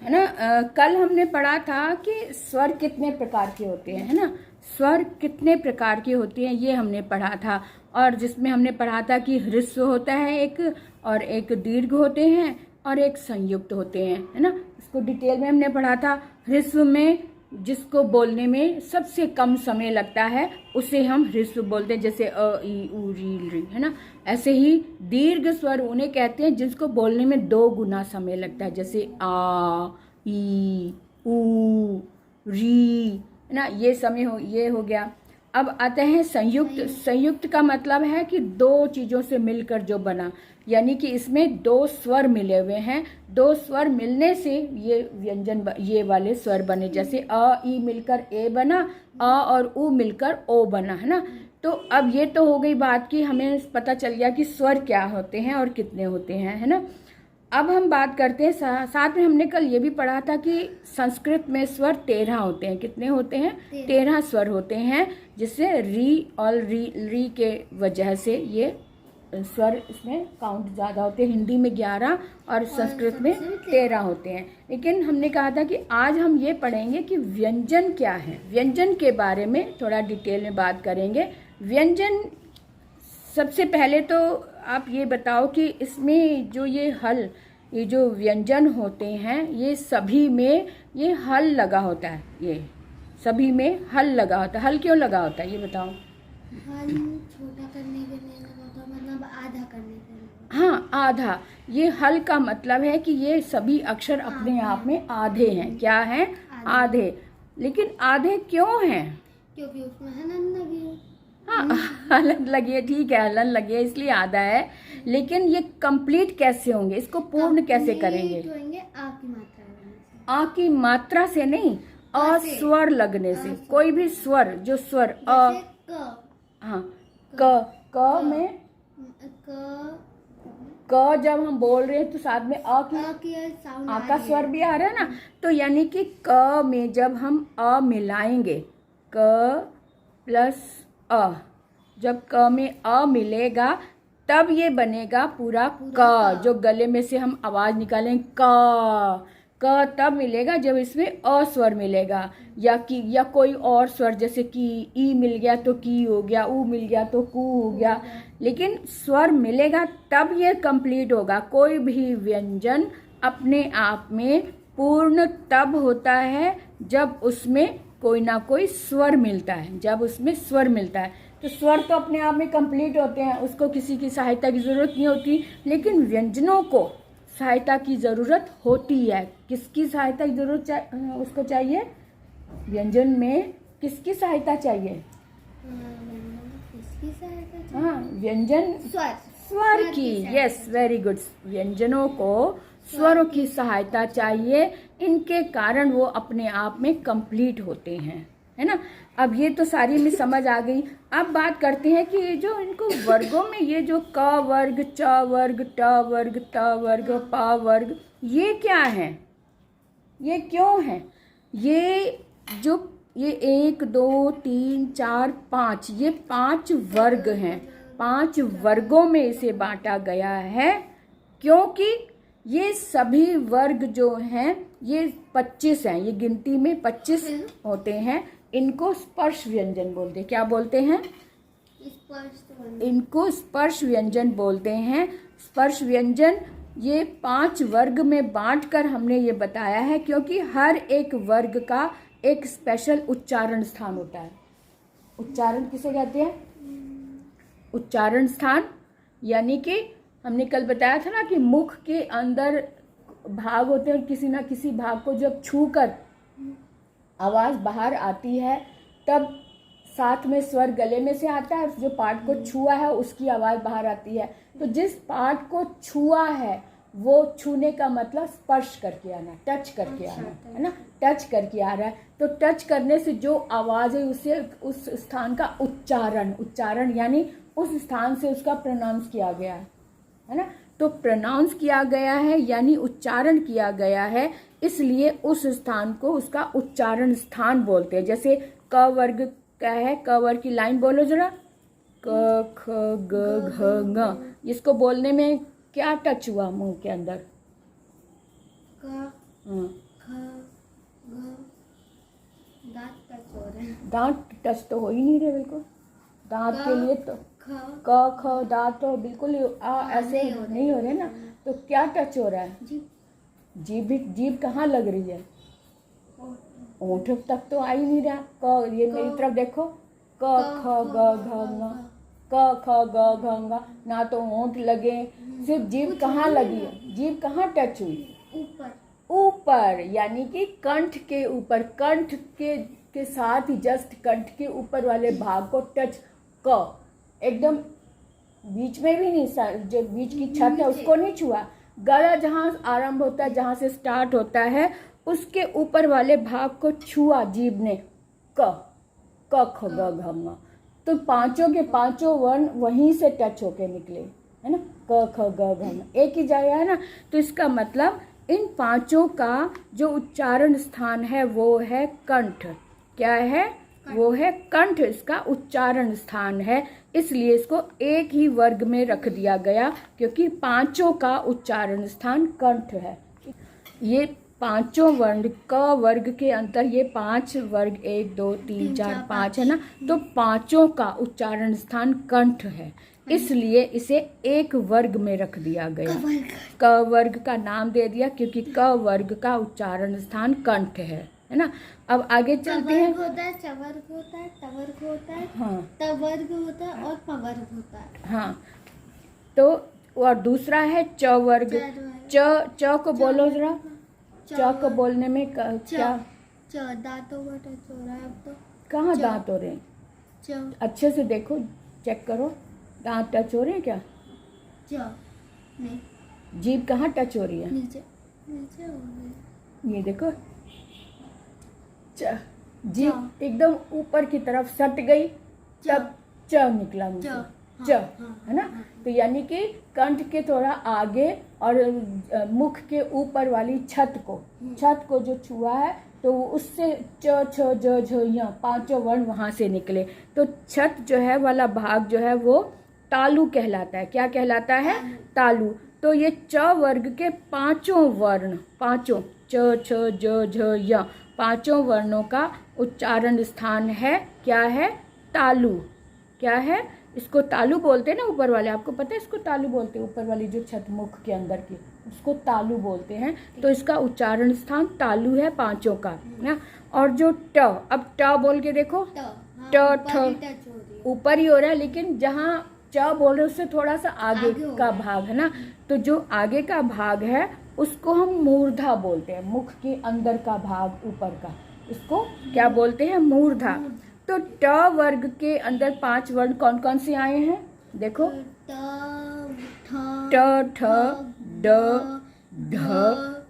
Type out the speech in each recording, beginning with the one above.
है ना। कल हमने पढ़ा था कि स्वर कितने प्रकार के होते हैं, है ना। स्वर कितने प्रकार की होती हैं ये हमने पढ़ा था, और जिसमें हमने पढ़ा था कि ह्रस्व होता है एक, और एक दीर्घ होते हैं, और एक संयुक्त होते हैं, है ना। इसको डिटेल में हमने पढ़ा था। ह्रस्व में जिसको बोलने में सबसे कम समय लगता है उसे हम ह्रस्व बोलते हैं, जैसे अ ई उ री री, है ना। ऐसे ही दीर्घ स्वर उन्हें कहते हैं जिसको बोलने में 2 गुना समय लगता है, जैसे आ ई उ री, है ना। ये हो गया। अब आते हैं संयुक्त। संयुक्त का मतलब है कि 2 चीजों से मिलकर जो बना, यानी कि इसमें 2 स्वर मिले हुए हैं, 2 स्वर मिलने से ये व्यंजन ये वाले स्वर बने, जैसे अ ई मिलकर ए बना, अ और उ मिलकर ओ बना, है ना। तो अब ये तो हो गई बात कि हमें पता चल गया कि स्वर क्या होते हैं और कितने होते हैं, है ना। अब हम बात करते हैं साथ में हमने कल ये भी पढ़ा था कि संस्कृत में स्वर 13 होते हैं। कितने होते हैं? 13 स्वर होते हैं, जिससे री और री के वजह से ये स्वर इसमें काउंट ज़्यादा होते हैं। हिंदी में 11 और संस्कृत में 13 होते हैं। लेकिन हमने कहा था कि आज हम ये पढ़ेंगे कि व्यंजन क्या है। व्यंजन के बारे में थोड़ा डिटेल में बात करेंगे। व्यंजन, सबसे पहले तो आप ये बताओ कि इसमें जो ये जो व्यंजन होते हैं ये सभी में ये हल लगा होता है, ये सभी में हल लगा होता है। हल क्यों लगा होता है ये बताओ। हल छोटा करने के लिए लगा होता, मतलब आधा करने के लिए। हाँ, आधा। ये हल का मतलब है कि ये सभी अक्षर अपने आप में आधे हैं। क्या हैं? आधे। लेकिन आधे क्यों हैं? क्योंकि उसमें हलन लगी है। हाँ, हलन लगी है, ठीक है, हलन लगी है इसलिए आधा है। लेकिन ये कंप्लीट कैसे होंगे, इसको पूर्ण कैसे करेंगे? आ की मात्रा लगने से। आ की मात्रा से नहीं, अ स्वर लगने से। कोई भी स्वर, जो स्वर अ, हाँ, क में क जब हम बोल रहे हैं तो साथ में आ का स्वर भी आ रहा है ना। तो यानी कि क में जब हम अ मिलाएंगे, क प्लस अ, जब क में अ मिलेगा तब ये बनेगा पूरा क। जो गले में से हम आवाज निकालें क तब मिलेगा जब इसमें अ स्वर मिलेगा, या कोई और स्वर, जैसे कि ई मिल गया तो की हो गया, उ मिल गया तो कु हो गया। लेकिन स्वर मिलेगा तब ये कंप्लीट होगा। कोई भी व्यंजन अपने आप में पूर्ण तब होता है जब उसमें कोई ना कोई स्वर मिलता है, जब उसमें स्वर मिलता है। तो स्वर तो अपने आप में कंप्लीट होते हैं, उसको किसी की सहायता की जरूरत नहीं होती। लेकिन व्यंजनों को सहायता की जरूरत होती है। किसकी सहायता की जरूरत उसको चाहिए? व्यंजन में किसकी सहायता चाहिए? किसकी सहायता? हाँ, व्यंजन स्वर की। Yes, very good. व्यंजनों को स्वरों की सहायता चाहिए, इनके कारण वो अपने आप में कंप्लीट होते हैं, है ना। अब ये तो सारी में समझ आ गई। अब बात करते हैं कि ये जो इनको वर्गों में, ये जो क वर्ग, च वर्ग, ट वर्ग, त वर्ग, प वर्ग, ये क्या है? ये क्यों है? ये 1 2 3 4 5, ये 5 वर्ग हैं। 5 वर्गों में इसे बांटा गया है, क्योंकि ये सभी वर्ग जो हैं ये 25 हैं। ये गिनती में 25 होते हैं। इनको स्पर्श व्यंजन बोलते हैं। क्या बोलते हैं? इनको स्पर्श व्यंजन बोलते हैं। स्पर्श व्यंजन ये 5 वर्ग में बांटकर हमने ये बताया है, क्योंकि हर एक वर्ग का एक स्पेशल उच्चारण स्थान होता है। उच्चारण किसे कहते हैं? उच्चारण स्थान, यानी कि हमने कल बताया था ना कि मुख के अंदर भाग होते हैं, और किसी ना किसी भाग को जब छूकर आवाज बाहर आती है तब साथ में स्वर गले में से आता है। जो पार्ट को छुआ है उसकी आवाज बाहर आती है। तो जिस पार्ट को छुआ है वो छूने का मतलब स्पर्श करके आना, टच करके आना, है ना। टच करके आ रहा है, तो टच करने से जो आवाज है उसे, उस स्थान का उच्चारण यानी उस स्थान से उसका प्रोनाउंस किया गया है ना। तो प्रोनाउंस किया गया है यानी उच्चारण किया गया है, इसलिए उस स्थान को उसका उच्चारण स्थान बोलते हैं। जैसे क वर्ग क्या है? क वर्ग की लाइन बोलो जरा। क ख ग घ ङ। इसको बोलने में क्या टच हुआ मुंह के अंदर? ख ग दांत टच हो रहे हैं। दांत टच तो हो ही नहीं रहे बिल्कुल। दांत के लिए तो ख क ख दांत तो बिल्कुल ही ऐसे नहीं हो रहे ना। तो क्या टच हो रहा है? जीभ जीभ कहाँ लग रही है? ओंठ तक तो आ ही नहीं रहा। ये मेरी तरफ देखो, क ख ग घ ङ, क ख ग घ ङ, ना तो ओंठ लगे, सिर्फ जीभ कहाँ लगी है? जीभ कहाँ टच हुई? ऊपर, यानी कि कंठ के ऊपर, कंठ के साथ ही जस्ट कंठ के ऊपर वाले भाग को टच। क एकदम बीच में भी नहीं, जो बीच की छत है उसको नहीं छुआ। गला जहाँ आरंभ होता है, जहाँ से स्टार्ट होता है, उसके ऊपर वाले भाग को छुआ जीभ ने। क ख ग घ ङ। तो पांचों के पांचों वर्ण वहीं से टच होके निकले, है ना। क ख ग घ ङ एक ही जगह है ना। तो इसका मतलब इन पांचों का जो उच्चारण स्थान है वो है कंठ। क्या है? वो है कंठ, इसका उच्चारण स्थान है। इसलिए इसको एक ही वर्ग में रख दिया गया, क्योंकि पांचों का उच्चारण स्थान कंठ है। ये पांचों वर्ण, क वर्ग के अंतर ये 5 वर्ग, 1 2 3 4 5 है ना। तो पांचों का उच्चारण स्थान कंठ है, इसलिए इसे एक वर्ग में रख दिया गया। क वर्ग का नाम दे दिया क्योंकि क वर्ग का उच्चारण स्थान कंठ है ना। अब आगे चलते हैं। होता है, चवर्ग होता है, तवर्ग होता है, हाँ, तवर्ग होता है और पवर्ग होता है। हाँ। तो और दूसरा है च वर्ग। च को बोलो जरा। च को बोलने में क्या? दांतों का टच हो रहा है अब तो। कहाँ दांत हो रहे हैं? अच्छे से देखो, चेक करो, दांत टच हो रहे हैं क्या? नहीं। जीभ कहाँ टच हो रही है? नीचे नीचे हो रही है। ये देखो, जीभ एकदम ऊपर की तरफ सट गई, तब च निकला मुझे। च है ना। तो यानी कि कंठ के थोड़ा आगे और मुख के ऊपर वाली छत को जो छुआ है, तो उससे च छ ज झ य पांचों वर्ण वहां से निकले। तो छत जो है वाला भाग जो है वो तालु कहलाता है। क्या कहलाता है? तालु। तो ये च वर्ग के पांचों वर्ण, पांचों च छ ज झ य पांचों वर्णों का उच्चारण स्थान है। क्या है? तालु। क्या है? इसको तालु बोलते हैं ना, ऊपर वाले। आपको पता है इसको तालु बोलते हैं? ऊपर वाली जो छत मुख के अंदर की, उसको तालु बोलते हैं। तो इसका उच्चारण स्थान तालु है पांचों का ना। और जो ट, अब ट बोल के देखो, ट ठ ऊपर ही हो रहा है, लेकिन जहाँ च बोल रहे उससे थोड़ा सा आगे का भाग है ना। तो जो आगे का भाग है उसको हम मूर्धा बोलते हैं। मुख के अंदर का भाग ऊपर का, इसको क्या बोलते हैं? मूर्धा। तो ट वर्ग के अंदर 5 वर्ण कौन कौन से आए हैं? देखो, ट ठ ड ढ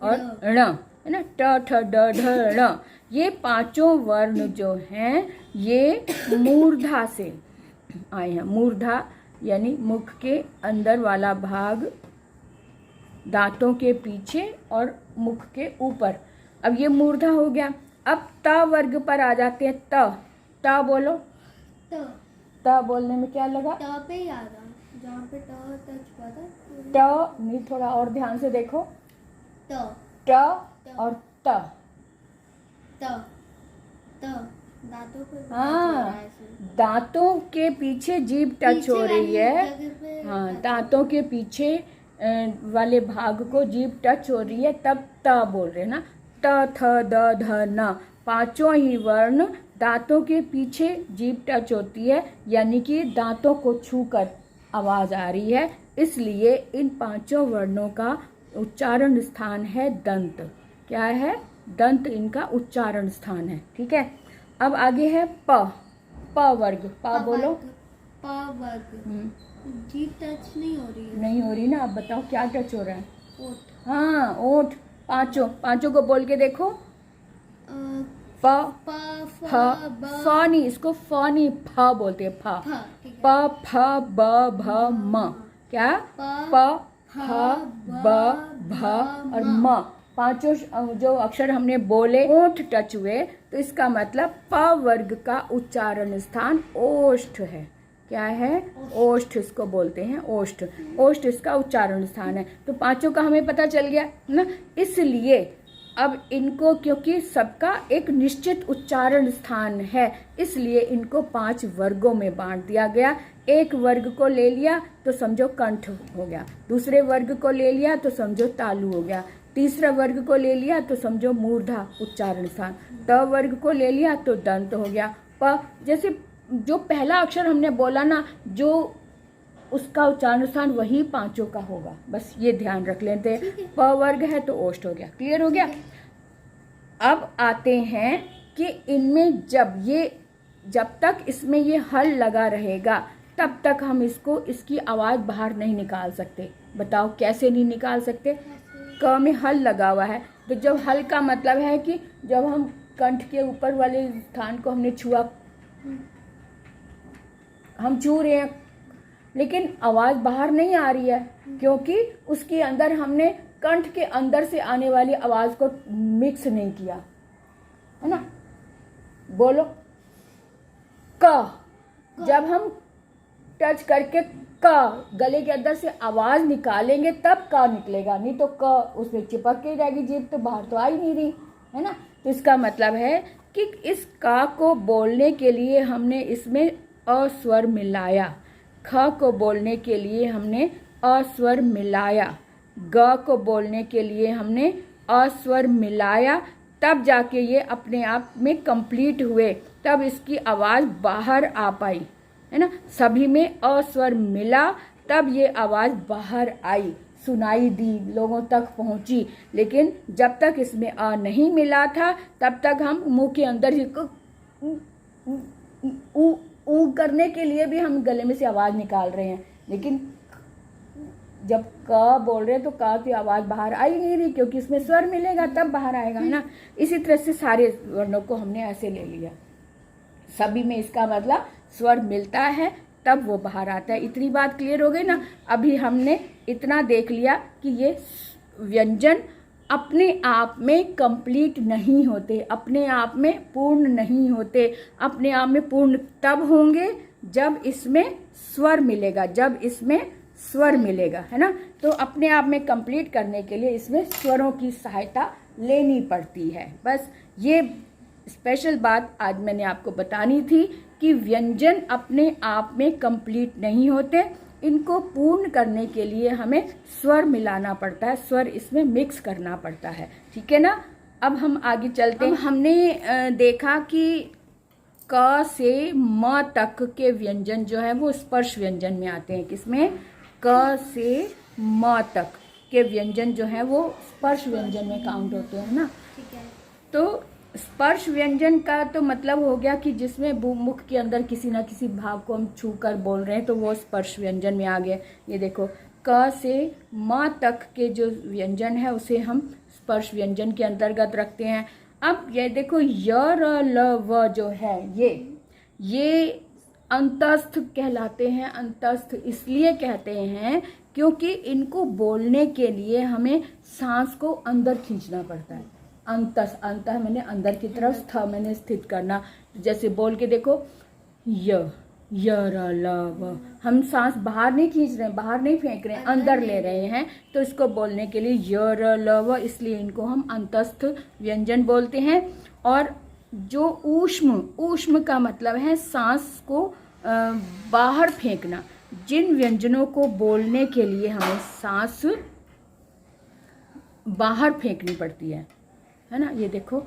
और ण, है ना। ट ठ ड ढ ण, ये पांचों वर्ण जो हैं ये मूर्धा से आए हैं। मूर्धा यानी मुख के अंदर वाला भाग, दांतों के पीछे और मुख के ऊपर। अब ये मूर्धा हो गया। अब त वर्ग पर आ जाते हैं। त बोलो। त बोलने में क्या लगा? ट पे ही आ रहा, जहाँ पे ट टच हुआ था। ट नहीं, थोड़ा और ध्यान से देखो। ट और त दांतों पे। हाँ, दांतों के पीछे जीभ टच हो रही है। हाँ, दांतों के पीछे वाले भाग को जीभ टच हो रही है, तब त बोल रहे हैं ना। त थ द ध न, पांचों ही वर्ण दांतों के पीछे जीभ टच होती है, यानी कि दांतों को छूकर आवाज आ रही है। इसलिए इन पांचों वर्णों का उच्चारण स्थान है दंत। क्या है? दंत इनका उच्चारण स्थान है। ठीक है। अब आगे है प वर्ग। प बोलो। प वर्ग जीभ टच नहीं हो रही है। नहीं हो रही ना। अब बताओ क्या टच हो रहा है? ओठ। हाँ, ओठ। पांचों को बोल के देखो। प फ नहीं, इसको फ नहीं, फ बोलते हैं। प फ ब भ म। क्या? प फ ब भ और म, पांचों जो अक्षर हमने बोले ओठ टच हुए, तो इसका मतलब प वर्ग का उच्चारण स्थान ओष्ठ है। क्या है? ओष्ठ इसको बोलते हैं। ओष्ठ इसका उच्चारण स्थान है। तो पांचों का हमें पता चल गया ना। इसलिए अब इनको क्योंकि सबका एक निश्चित उच्चारण स्थान है, इसलिए इनको 5 वर्गों में बांट दिया गया। एक वर्ग को ले लिया तो समझो कंठ हो गया, दूसरे वर्ग को ले लिया तो समझो तालु हो गया, तीसरा वर्ग को ले लिया तो समझो मूर्धा उच्चारण स्थान, त वर्ग को ले लिया तो दंत हो गया, प जैसे जो पहला अक्षर हमने बोला ना, जो उसका उच्चारण स्थान वही 5 का होगा, बस ये ध्यान रख लेते हैं। प वर्ग है तो ओष्ठ हो गया। क्लियर हो गया। अब आते हैं कि इनमें जब तक इसमें ये हल लगा रहेगा तब तक हम इसकी आवाज बाहर नहीं निकाल सकते। बताओ कैसे नहीं निकाल सकते? क में हल लगा हुआ है, तो जब हल का मतलब है कि जब हम कंठ के ऊपर वाले स्थान को हमने छुआ, हम छू रहे हैं लेकिन आवाज बाहर नहीं आ रही है, क्योंकि उसके अंदर हमने कंठ के अंदर से आने वाली आवाज को मिक्स नहीं किया, है ना। बोलो क। जब हम टच करके क गले के अंदर से आवाज निकालेंगे तब क निकलेगा, नहीं तो क उसमें चिपक के रहेगी जीभ, तो बाहर तो आ ही नहीं रही, है ना। तो इसका मतलब है कि इस का को बोलने के लिए हमने इसमें अस्वर मिलाया, ख को बोलने के लिए हमने अस्वर मिलाया, ग को बोलने के लिए हमने अस्वर मिलाया, तब जाके ये अपने आप में कंप्लीट हुए, तब इसकी आवाज बाहर आ पाई, है ना। सभी में अस्वर मिला तब ये आवाज बाहर आई, सुनाई दी, लोगों तक पहुंची। लेकिन जब तक इसमें अ नहीं मिला था तब तक हम मुंह के अंदर ही ऊ करने के लिए भी हम गले में से आवाज निकाल रहे हैं, लेकिन जब क बोल रहे हैं तो क की आवाज बाहर आ ही नहीं रही, क्योंकि इसमें स्वर मिलेगा तब बाहर आएगा, है ना। इसी तरह से सारे वर्णों को हमने ऐसे ले लिया, सभी में इसका मतलब स्वर मिलता है तब वो बाहर आता है। इतनी बात क्लियर हो गई ना। अभी हमने इतना देख लिया कि ये व्यंजन अपने आप में कंप्लीट नहीं होते, अपने आप में पूर्ण नहीं होते। अपने आप में पूर्ण तब होंगे जब इसमें स्वर मिलेगा, जब इसमें स्वर मिलेगा, है ना। तो अपने आप में कंप्लीट करने के लिए इसमें स्वरों की सहायता लेनी पड़ती है। बस ये स्पेशल बात आज मैंने आपको बतानी थी कि व्यंजन अपने आप में कंप्लीट नहीं होते, इनको पूर्ण करने के लिए हमें स्वर मिलाना पड़ता है, स्वर इसमें मिक्स करना पड़ता है, ठीक है ना। अब हम आगे चलते हैं। हमने देखा कि क से म तक के व्यंजन जो है वो स्पर्श व्यंजन में आते हैं। किसमें? क से म तक के व्यंजन जो है वो स्पर्श व्यंजन में काउंट होते हैं ना। ठीक है। तो स्पर्श व्यंजन का तो मतलब हो गया कि जिसमें मुख के अंदर किसी ना किसी भाग को हम छू कर बोल रहे हैं, तो वो स्पर्श व्यंजन में आ गया। ये देखो क से म तक के जो व्यंजन है उसे हम स्पर्श व्यंजन के अंतर्गत रखते हैं। अब ये देखो य र ल व जो है ये अंतस्थ कहलाते हैं। अंतस्थ इसलिए कहते हैं क्योंकि इनको बोलने के लिए हमें सांस को अंदर खींचना पड़ता है। अंतस, अंत मैंने अंदर की तरफ, स्थ मैंने स्थित करना। जैसे बोल के देखो य र ल व, हम सांस बाहर नहीं खींच रहे हैं, बाहर नहीं फेंक रहे हैं, अंदर ले रहे हैं। तो इसको बोलने के लिए य र ल व, इसलिए इनको हम अंतस्थ व्यंजन बोलते हैं। और जो ऊष्म का मतलब है सांस को बाहर फेंकना। जिन व्यंजनों को बोलने के लिए हमें सांस बाहर फेंकनी पड़ती है ना। ये देखो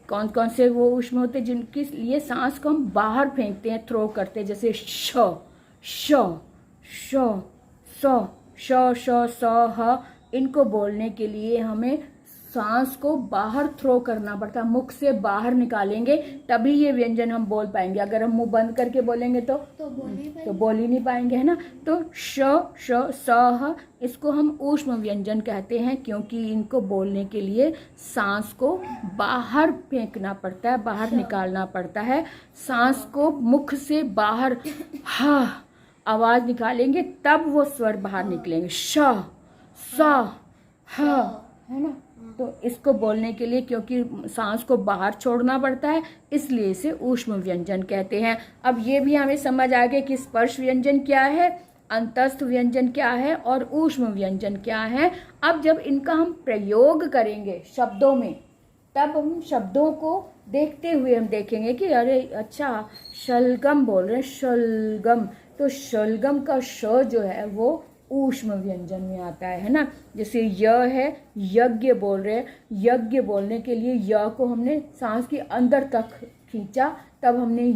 कौन कौन से वो ऊष्म होते हैं जिनके लिए सांस को हम बाहर फेंकते हैं, थ्रो करते हैं। जैसे श श श स श श स ह, इनको बोलने के लिए हमें सांस को बाहर थ्रो करना पड़ता है, मुख से बाहर निकालेंगे तभी ये व्यंजन हम बोल पाएंगे। अगर हम मुंह बंद करके बोलेंगे तो बोल ही नहीं पाएंगे, है ना। तो श श स ह, इसको हम ऊष्म व्यंजन कहते हैं क्योंकि इनको बोलने के लिए सांस को बाहर फेंकना पड़ता है, बाहर निकालना पड़ता है। सांस को मुख से बाहर हा आवाज निकालेंगे तब वो स्वर बाहर निकलेंगे। श स ह, है ना। तो इसको बोलने के लिए क्योंकि सांस को बाहर छोड़ना पड़ता है, इसलिए इसे ऊष्म व्यंजन कहते हैं। अब ये भी हमें समझ आ गया कि स्पर्श व्यंजन क्या है, अंतस्थ व्यंजन क्या है और ऊष्म व्यंजन क्या है। अब जब इनका हम प्रयोग करेंगे शब्दों में, तब हम शब्दों को देखते हुए हम देखेंगे कि अरे अच्छा शलगम बोल रहे हैं, शलगम, तो शलगम का श जो है वो ऊष्म व्यंजन में आता है ना। जैसे य है, यज्ञ बोल रहे हैं, यज्ञ बोलने के लिए य को हमने सांस के अंदर तक खींचा, तब हमने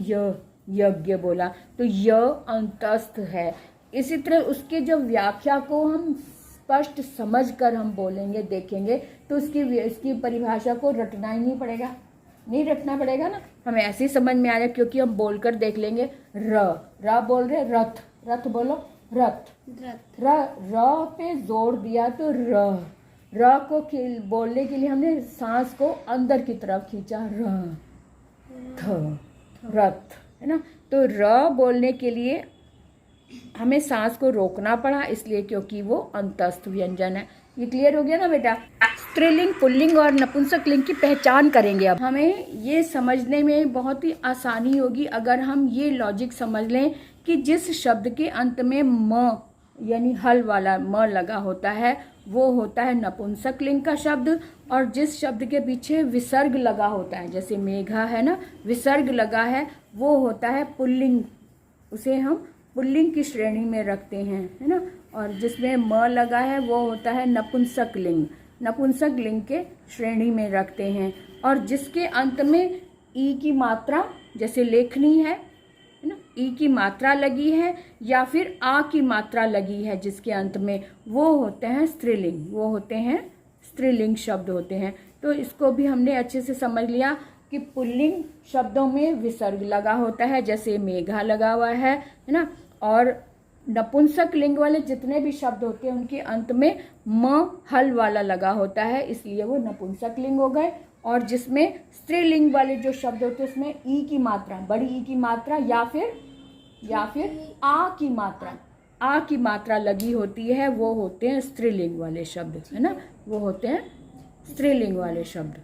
यज्ञ बोला, तो य अंतस्थ है। इसी तरह उसके जो व्याख्या को हम स्पष्ट समझ कर हम बोलेंगे, देखेंगे, तो इसकी परिभाषा को रटना ही नहीं पड़ेगा, नहीं रटना पड़ेगा ना, हमें ऐसे ही समझ में आ जाए, क्योंकि हम बोलकर देख लेंगे। र बोल रहे, रथ, रथ बोलो, रथ, र पे जोर दिया तो र को बोलने के लिए हमने सांस को अंदर की तरफ खींचा, रथ, है ना। तो र बोलने के लिए हमें सांस को रोकना पड़ा, इसलिए क्योंकि वो अंतस्थ व्यंजन है। ये क्लियर हो गया ना बेटा। स्त्रीलिंग, पुल्लिंग और नपुंसक लिंग की पहचान करेंगे। अब हमें ये समझने में बहुत ही आसानी होगी अगर हम ये लॉजिक समझ लें कि जिस शब्द के अंत में म यानी हल वाला म लगा होता है वो होता है नपुंसक लिंग का शब्द, और जिस शब्द के पीछे विसर्ग लगा होता है, जैसे मेघा है ना, विसर्ग लगा है, वो होता है पुल्लिंग, उसे हम पुल्लिंग की श्रेणी में रखते हैं, है ना। और जिसमें म लगा है वो होता है नपुंसक लिंग, नपुंसक लिंग के श्रेणी में रखते हैं। और जिसके अंत में ई की मात्रा, जैसे लेखनी है ना, ई की मात्रा लगी है या फिर आ की मात्रा लगी है जिसके अंत में, वो होते हैं स्त्रीलिंग, वो होते हैं स्त्रीलिंग शब्द होते हैं। तो इसको भी हमने अच्छे से समझ लिया कि पुल्लिंग शब्दों में विसर्ग लगा होता है, जैसे मेघा लगा हुआ है ना। और नपुंसक लिंग वाले जितने भी शब्द होते हैं उनके अंत में म हल वाला लगा होता है, इसलिए वो नपुंसक लिंग हो गए। और जिसमें स्त्रीलिंग वाले जो शब्द होते हैं उसमें ई की मात्रा, बड़ी ई की मात्रा या फिर आ की मात्रा लगी होती है, वो होते हैं स्त्रीलिंग वाले शब्द, है ना, वो होते हैं स्त्रीलिंग वाले शब्द।